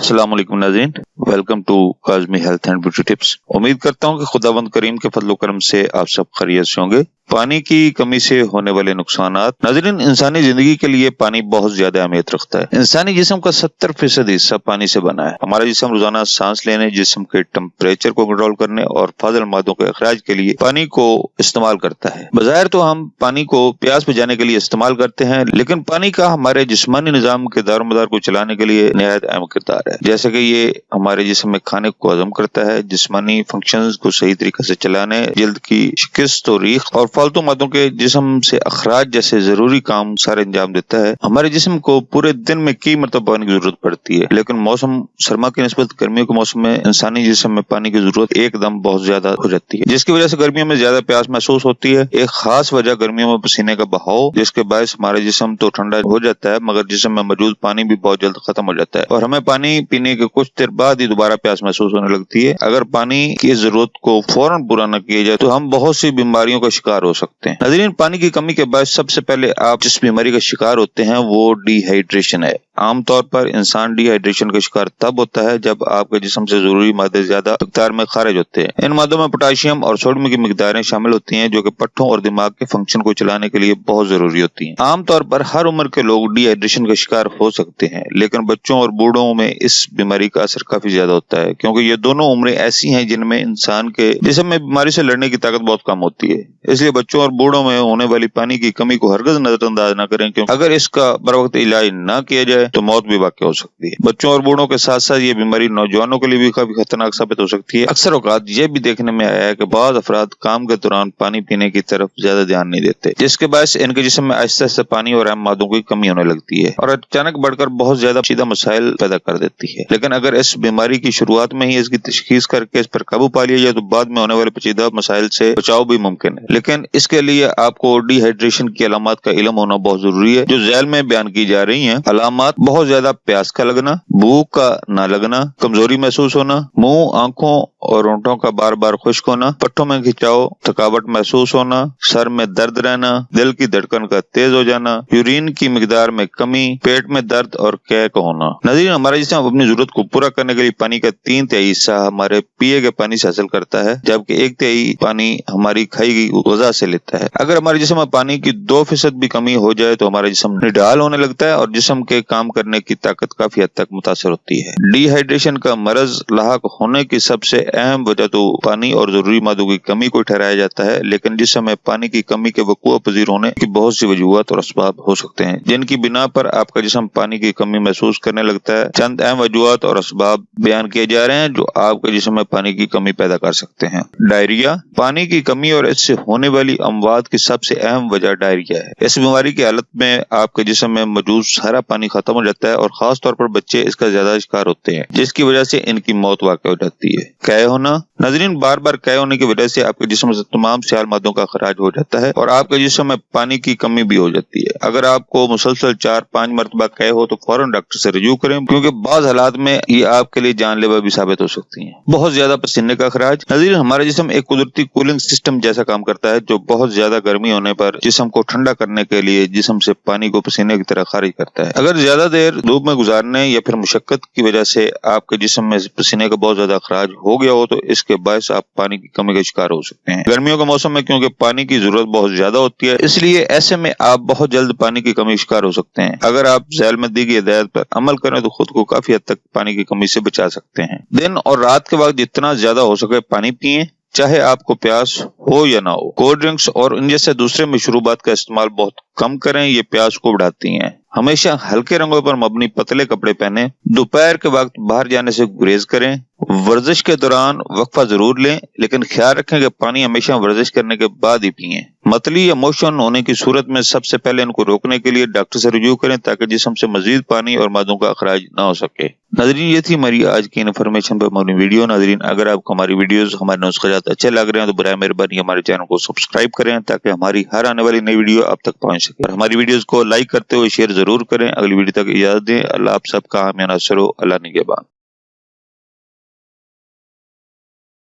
अस्सलाम वालेकुम नाज़रीन, welcome to Kazmi health and beauty tips. उम्मीद करता हूँ कि खुदावंद करीम के फजल करम से आप सब खैरियत से होंगे। पानी की कमी से होने वाले नुकसानात। नाज़रीन, इंसानी जिंदगी के लिए पानी बहुत ज्यादा अहमियत रखता है। इंसानी जिस्म का 70% हिस्सा पानी से बना है। हमारा जिस्म रोजाना सांस लेने, जिस्म के टेम्परेचर को कंट्रोल करने और फाजिल मादों के अखराज के लिए पानी को इस्तेमाल करता है। बज़ाहिर तो हम पानी को प्यास बुझाने के लिए इस्तेमाल करते हैं, लेकिन पानी का हमारे जिस्मानी निजाम के दारोमदार को चलाने के लिए निहायत अहम किरदार है। जैसे कि ये हमारे जिस्म में खाने को हजम करता है, जिस्मानी फंक्शंस को सही तरीके से चलाने, जल्द की शिकस्त और रीख और फालतू मादों के जिस्म से अखराज जैसे जरूरी काम सारे अंजाम देता है। हमारे जिस्म को पूरे दिन में कई मरतबा पानी की जरूरत पड़ती है, लेकिन मौसम सरमा की निस्बत गर्मियों के मौसम में इंसानी जिस्म में पानी की जरूरत एकदम बहुत ज्यादा हो जाती है, जिसकी वजह से गर्मियों में ज्यादा प्यास महसूस होती है। एक खास वजह गर्मियों में पसीने का बहाव, जिसके बायस हमारा जिस्म तो ठंडा हो जाता है, मगर जिस्म में मौजूद पानी भी बहुत जल्द खत्म हो जाता है और हमें पानी पीने के कुछ देर बाद ही दोबारा प्यास महसूस होने लगती है। अगर पानी की जरूरत को फौरन पूरा न किया जाए तो हम बहुत सी बीमारियों का शिकार हो सकते हैं। नाज़रीन, पानी की कमी के बाद सबसे पहले आप जिस बीमारी का शिकार होते हैं वो डिहाइड्रेशन है। आमतौर पर इंसान डिहाइड्रेशन का शिकार तब होता है जब आपके जिस्म से जरूरी मादे ज्यादा मिकदार में खारिज होते हैं। इन मादों में पोटाशियम और सोडियम की मिकदारें शामिल होती हैं, जो कि पट्टों और दिमाग के फंक्शन को चलाने के लिए बहुत जरूरी होती हैं। आमतौर पर हर उम्र के लोग डिहाइड्रेशन का शिकार हो सकते हैं, लेकिन बच्चों और बूढ़ों में इस बीमारी का असर काफी ज्यादा होता है, क्योंकि ये दोनों उम्रें ऐसी हैं जिनमें इंसान के जिस्म में बीमारी से लड़ने की ताकत बहुत कम होती है। इसलिए बच्चों और बूढ़ों में होने वाली पानी की कमी को हरगिज नजरअंदाज न करें, क्योंकि अगर इसका बर वक्त इलाज न किया जाए तो मौत भी वाक़ई हो सकती है। बच्चों और बूढ़ों के साथ साथ ये बीमारी नौजवानों के लिए भी काफी खतरनाक साबित हो सकती है। अक्सर औकात ये भी देखने में आया है कि बाज़ अफराद काम के दौरान पानी पीने की तरफ ज्यादा ध्यान नहीं देते, जिसके बायस इनके जिस्म में आहिस्ता आहिस्ता पानी और अहम मादों की कमी होने लगती है और अचानक बढ़कर बहुत ज्यादा सीधा मसाइल पैदा कर देती है। लेकिन अगर इस बीमारी की शुरुआत में ही इसकी तशखीस करके इस पर काबू पा लिया जाए तो बाद में होने वाले पेचीदा मसाइल से बचाव भी मुमकिन है। लेकिन इसके लिए आपको डिहाइड्रेशन की अलामत का इल्म होना बहुत जरूरी है, जो झैल में बयान की जा रही हैं। अलामत: बहुत ज्यादा प्यास का लगना, भूख का न लगना, कमजोरी महसूस होना, मुंह, आंखों और होंठों का बार बार खुश्क होना, पट्टों में खिंचाव, थकावट महसूस होना, सर में दर्द रहना, दिल की धड़कन का तेज हो जाना, यूरिन की मिकदार में कमी, पेट में दर्द और कै का होना। नाज़रीन, हमारा जिस्म अपनी जरूरत को पूरा करने के लिए पानी का 3/3 हिस्सा हमारे पिए के पानी से हासिल करता है, जबकि 1/3 पानी हमारी खाई गई ग़िज़ा से लेता है। अगर हमारे जिस्म में पानी की 2% भी कमी हो जाए तो हमारा जिस्म निढाल होने लगता है और जिस्म के काम करने की ताकत काफी हद तक मुतासर होती है। डिहाइड्रेशन का मरज लाहक होने की सबसे अहम वजह तो पानी और जरूरी मादों की कमी को ठहराया जाता है, लेकिन जिस्म में पानी की कमी के वक़ूअ पजीर होने की बहुत सी वजूहत और असबाब हो सकते हैं, जिनकी बिना पर आपका जिस्म पानी की कमी महसूस करने लगता है। चंद अहम वजूहत और असबाब बयान किए जा रहे हैं जो आपके जिस्म में पानी की कमी पैदा कर सकते हैं। डायरिया: पानी की कमी और इससे होने वाली अमवात की सबसे अहम वजह डायरिया है। इस बीमारी की हालत में आपके जिस्म में मौजूद सारा पानी खत्म हो जाता है और खास तौर पर बच्चे इसका ज्यादा शिकार होते हैं, जिसकी वजह से इनकी मौत वाक़ई हो जाती है। कै होना: नाज़रीन, बार बार कै होने की वजह से आपके जिस्म से तमाम सियाल मादों का खराज हो जाता है और आपके जिस्म में पानी की कमी भी हो जाती है। अगर आपको मुसलसल 4-5 मरतबा कै हो तो फौरन डॉक्टर से रजू करें, क्योंकि बाज़ हालात में ये आपके लिए जानलेवा भी साबित हो सकती है। बहुत ज्यादा पसीने का खराज: नाज़रीन, हमारा जिस्म एक कुदरती कूलिंग सिस्टम जैसा काम करता है, जो बहुत ज्यादा गर्मी होने पर जिस्म को ठंडा करने के लिए जिस्म से पानी को पसीने की तरह खारिज करता है। अगर ज्यादा देर धूप में गुजारने या फिर मुशक्कत की वजह से आपके जिस्म में पसीने का बहुत ज्यादा खराज हो गया हो तो इसके बायस आप पानी की कमी का शिकार हो सकते हैं। गर्मियों के मौसम में क्योंकि पानी की जरूरत बहुत ज्यादा होती है, इसलिए ऐसे में आप बहुत जल्द पानी की कमी का शिकार हो सकते हैं। अगर आप झैल में दी गई हिदायत पर अमल करें तो खुद को काफी हद तक पानी की कमी से बचा सकते हैं। दिन और रात के वक्त जितना ज्यादा हो सके पानी पिएं, चाहे आपको प्यास हो या ना हो। कोल्ड ड्रिंक्स और इन जैसे दूसरे मशरूबात का इस्तेमाल बहुत कम करें, ये प्यास को बढ़ाती हैं। हमेशा हल्के रंगों पर मबनी पतले कपड़े पहने। दोपहर के वक्त बाहर जाने से गुरेज करें। वर्जिश के दौरान वक्फा जरूर लें, लेकिन ख्याल रखें कि पानी हमेशा वर्जिश करने के बाद ही पिएं। मतली या मोशन होने की सूरत में सबसे पहले इनको रोकने के लिए डॉक्टर से रजू करें, ताकि जिस्म से मजीद पानी और मादों का अखराज ना हो सके। नाज़रीन, ये थी हमारी आज की इन्फॉर्मेशन पर मबनी वीडियो। नाज़रीन, अगर आपको हमारी वीडियोस, हमारे नुस्ख़ात अच्छे लग रहे हैं तो बराए मेहरबानी हमारे चैनल को सब्सक्राइब करें, ताकि हमारी हर आने वाली नई वीडियो आप तक पहुंच सके। और हमारी वीडियोस को लाइक करते हुए शेयर जरूर करें। अगली वीडियो तक इजाजत दें। अल्लाह आप सबका हामी नासिर हो। अल्लाह निगहबान।